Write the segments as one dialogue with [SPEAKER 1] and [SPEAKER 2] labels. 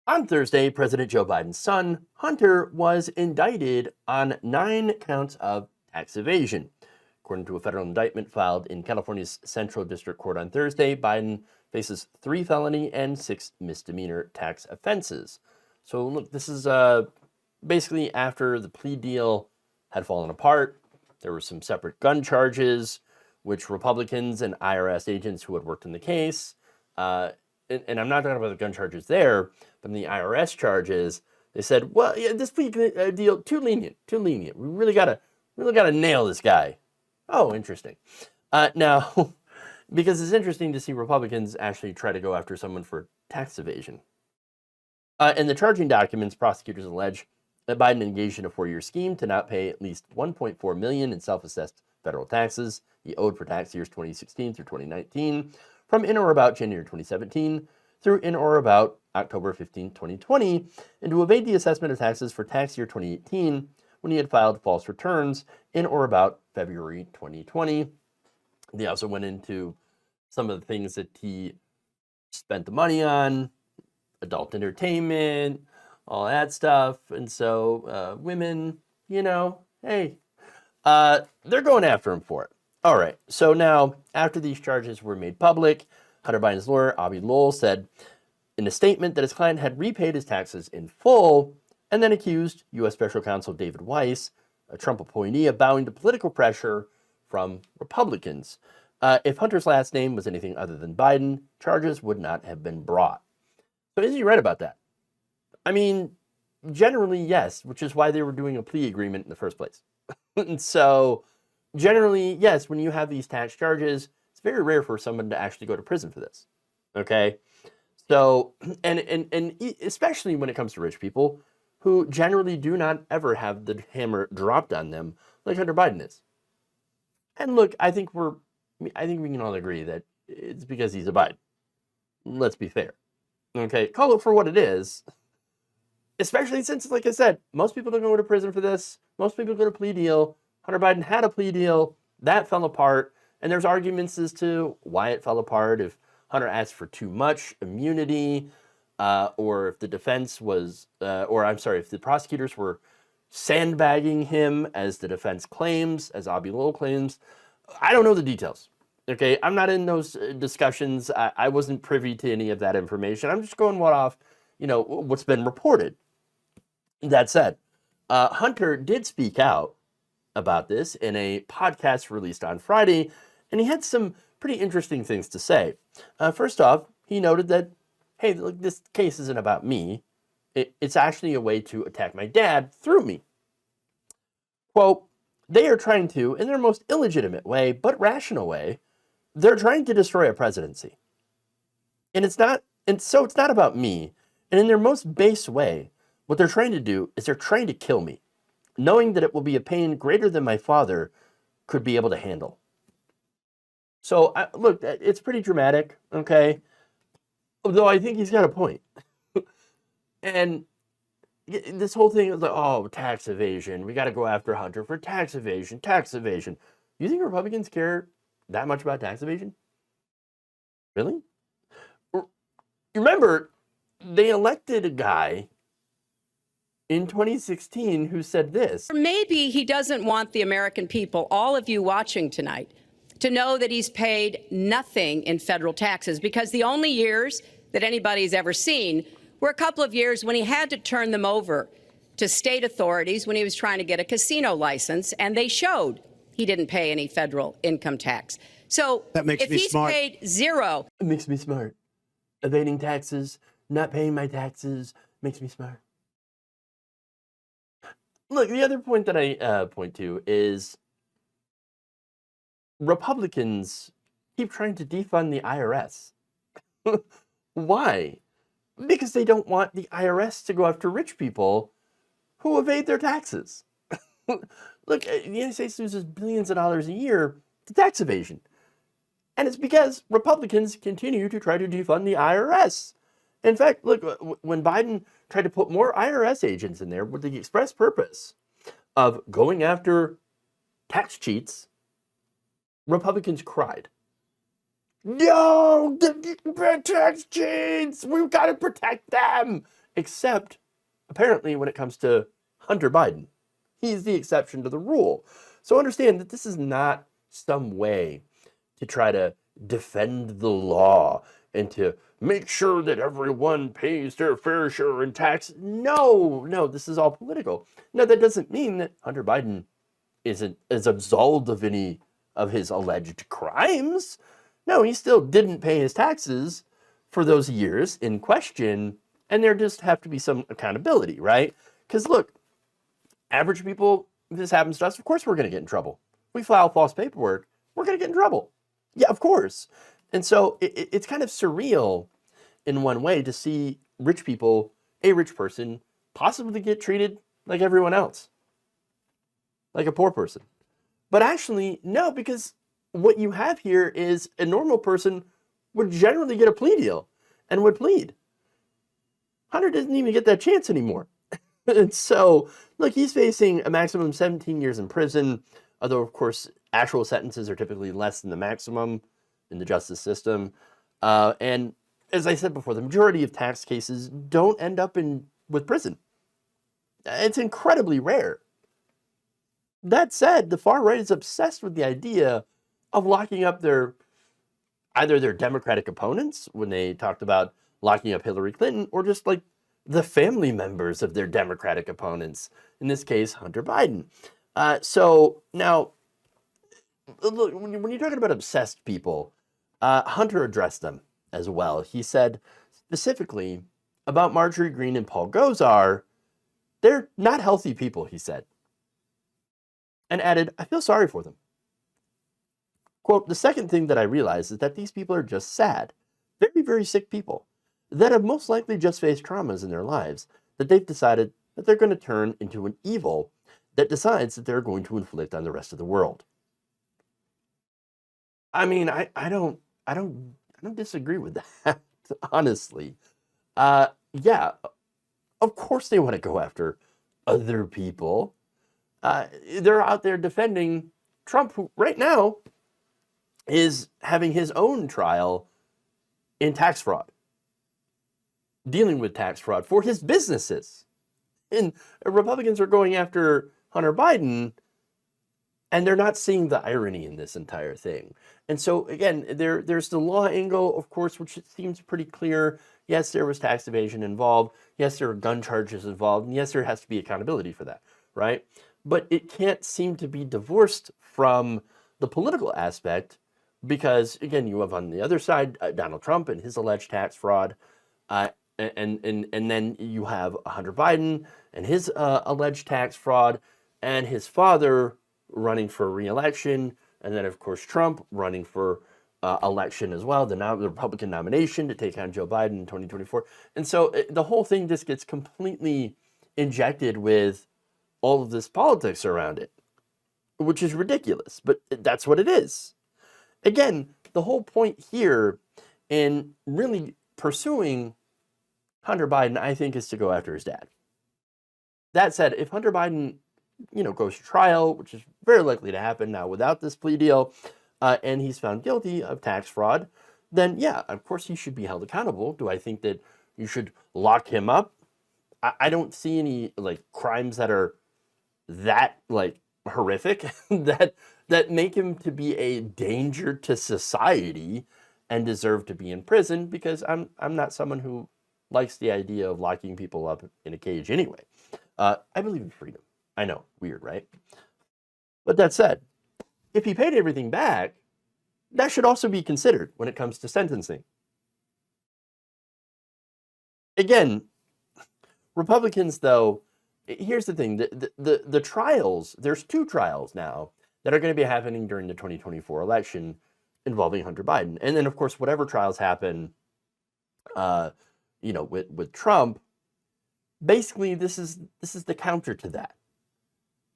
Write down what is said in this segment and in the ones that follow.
[SPEAKER 1] On Thursday, President Joe Biden's son, Hunter, was indicted on 9 counts of tax evasion. According to a federal indictment filed in California's Central District Court on Thursday, Biden faces 3 felony and 6 misdemeanor tax offenses. So, look, this is basically after the plea deal had fallen apart. There were some separate gun charges, which Republicans and IRS agents who had worked in the case, and I'm not talking about the gun charges there, but in the IRS charges, they said, well, yeah, this plea deal too lenient. We really gotta nail this guy. Oh, interesting. Now, because it's interesting to see Republicans actually try to go after someone for tax evasion. In the charging documents, prosecutors allege that Biden engaged in a 4-year scheme to not pay at least $1.4 million in self-assessed federal taxes he owed for tax years 2016 through 2019, from in or about January 2017 through in or about October 15, 2020, and to evade the assessment of taxes for tax year 2018 when he had filed false returns in or about February 2020. They also went into some of the things that he spent the money on, adult entertainment, all that stuff. And so women, hey, they're going after him for it. All right, so now, after these charges were made public, Hunter Biden's lawyer, Avi Lowell, said in a statement that his client had repaid his taxes in full, and then accused U.S. Special Counsel David Weiss, a Trump appointee, of bowing to political pressure from Republicans. If Hunter's last name was anything other than Biden, charges would not have been brought. So is he right about that? I mean, generally, yes, which is why they were doing a plea agreement in the first place. And so, generally, yes, when you have these tax charges, it's very rare for someone to actually go to prison for this. Okay? So, and especially when it comes to rich people who generally do not ever have the hammer dropped on them like Hunter Biden is. And look, I think we can all agree that it's because he's a Biden. Let's be fair. Okay? Call it for what it is. Especially since, like I said, most people don't go to prison for this. Most people go to plea deal. Hunter Biden had a plea deal. That fell apart. And there's arguments as to why it fell apart. If Hunter asked for too much immunity, or if the defense was, if the prosecutors were sandbagging him, as the defense claims, as Avi Lowell claims. I don't know the details. Okay, I'm not in those discussions. I wasn't privy to any of that information. I'm just going off, what's been reported. That said, Hunter did speak out about this in a podcast released on Friday, and he had some pretty interesting things to say. First off, he noted that, hey, look, this case isn't about me. It's actually a way to attack my dad through me. Quote, they are trying to, in their most illegitimate way, but rational way, they're trying to destroy a presidency. And so it's not about me. And in their most base way, what they're trying to do is they're trying to kill me, knowing that it will be a pain greater than my father could be able to handle. So, look, it's pretty dramatic, okay? Although I think he's got a point. And this whole thing is like, oh, tax evasion. We got to go after Hunter for tax evasion. You think Republicans care that much about tax evasion? Really? Remember, they elected a guy in 2016 who said this.
[SPEAKER 2] Maybe he doesn't want the American people, all of you watching tonight, to know that he's paid nothing in federal taxes, because the only years that anybody's ever seen were a couple of years when he had to turn them over to state authorities when he was trying to get a casino license, and they showed he didn't pay any federal income tax. So if he's paid zero.
[SPEAKER 1] It makes me smart. Evading taxes, not paying my taxes, makes me smart. Look, the other point that I point to is Republicans keep trying to defund the IRS. Why? Because they don't want the IRS to go after rich people who evade their taxes. Look, the United States loses billions of dollars a year to tax evasion. And it's because Republicans continue to try to defund the IRS. In fact, look, when Biden tried to put more IRS agents in there with the express purpose of going after tax cheats, Republicans cried. No, the tax cheats, we've got to protect them. except apparently when it comes to Hunter Biden. He's the exception to the rule. So understand that this is not some way to try to defend the law and to make sure that everyone pays their fair share in tax. No, this is all political. Now, that doesn't mean that Hunter Biden is absolved of any of his alleged crimes. No, he still didn't pay his taxes for those years in question, and there just have to be some accountability, right? Because look, average people, if this happens to us, of course we're going to get in trouble. We file false paperwork, we're going to get in trouble. Yeah, of course. And so it's kind of surreal in one way to see rich people, a rich person, possibly get treated like everyone else, like a poor person. But actually, no, because what you have here is a normal person would generally get a plea deal and would plead. Hunter doesn't even get that chance anymore. And so, look, he's facing a maximum 17 years in prison, although, of course, actual sentences are typically less than the maximum in the justice system. And as I said before, the majority of tax cases don't end up with prison. It's incredibly rare. That said, the far right is obsessed with the idea of locking up either their Democratic opponents when they talked about locking up Hillary Clinton, or just like the family members of their Democratic opponents, in this case, Hunter Biden. So now, look, when you're talking about obsessed people, Hunter addressed them as well. He said specifically about Marjorie Greene and Paul Gosar, they're not healthy people, he said, and added, I feel sorry for them. Quote, the second thing that I realize is that these people are just sad, very, very sick people that have most likely just faced traumas in their lives that they've decided that they're going to turn into an evil that decides that they're going to inflict on the rest of the world. I mean, I don't disagree with that, honestly. Yeah, of course they want to go after other people. They're out there defending Trump, who right now is having his own trial in tax fraud, dealing with tax fraud for his businesses. And Republicans are going after Hunter Biden, and they're not seeing the irony in this entire thing. And so, again, there's the law angle, of course, which seems pretty clear. Yes, there was tax evasion involved. Yes, there were gun charges involved. And yes, there has to be accountability for that, right? But it can't seem to be divorced from the political aspect because, again, you have on the other side Donald Trump and his alleged tax fraud, and then you have Hunter Biden and his alleged tax fraud, and his father running for re-election, and then, of course, Trump running for election as well, the Republican nomination to take on Joe Biden in 2024. And so the whole thing just gets completely injected with all of this politics around it, which is ridiculous, but that's what it is. Again, the whole point here in really pursuing Hunter Biden, I think, is to go after his dad. That said, if Hunter Biden, goes to trial, which is very likely to happen now without this plea deal, and he's found guilty of tax fraud, then yeah, of course he should be held accountable. Do I think that you should lock him up? I don't see any crimes that are that horrific that make him to be a danger to society and deserve to be in prison, because I'm not someone who likes the idea of locking people up in a cage anyway. I believe in freedom. I know, weird, right? But that said, if he paid everything back, that should also be considered when it comes to sentencing. Again, Republicans, though, here's the thing, the trials, there's 2 trials now that are going to be happening during the 2024 election involving Hunter Biden. And then, of course, whatever trials happen, with Trump, basically this is the counter to that.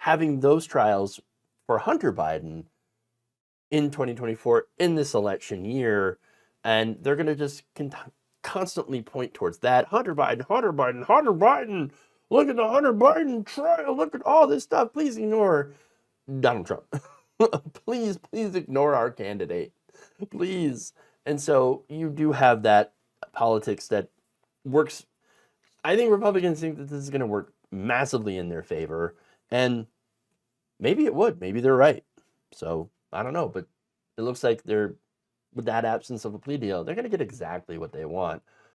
[SPEAKER 1] Having those trials for Hunter Biden in 2024 in this election year, and they're going to just constantly point towards that. Hunter Biden, Hunter Biden, Hunter Biden. Look at the Hunter Biden trial. Look at all this stuff. Please ignore Donald Trump. please ignore our candidate. Please. And so you do have that politics that works. I think Republicans think that this is going to work massively in their favor, and maybe it would. Maybe they're right. So I don't know, but it looks like with that absence of a plea deal, they're going to get exactly what they want.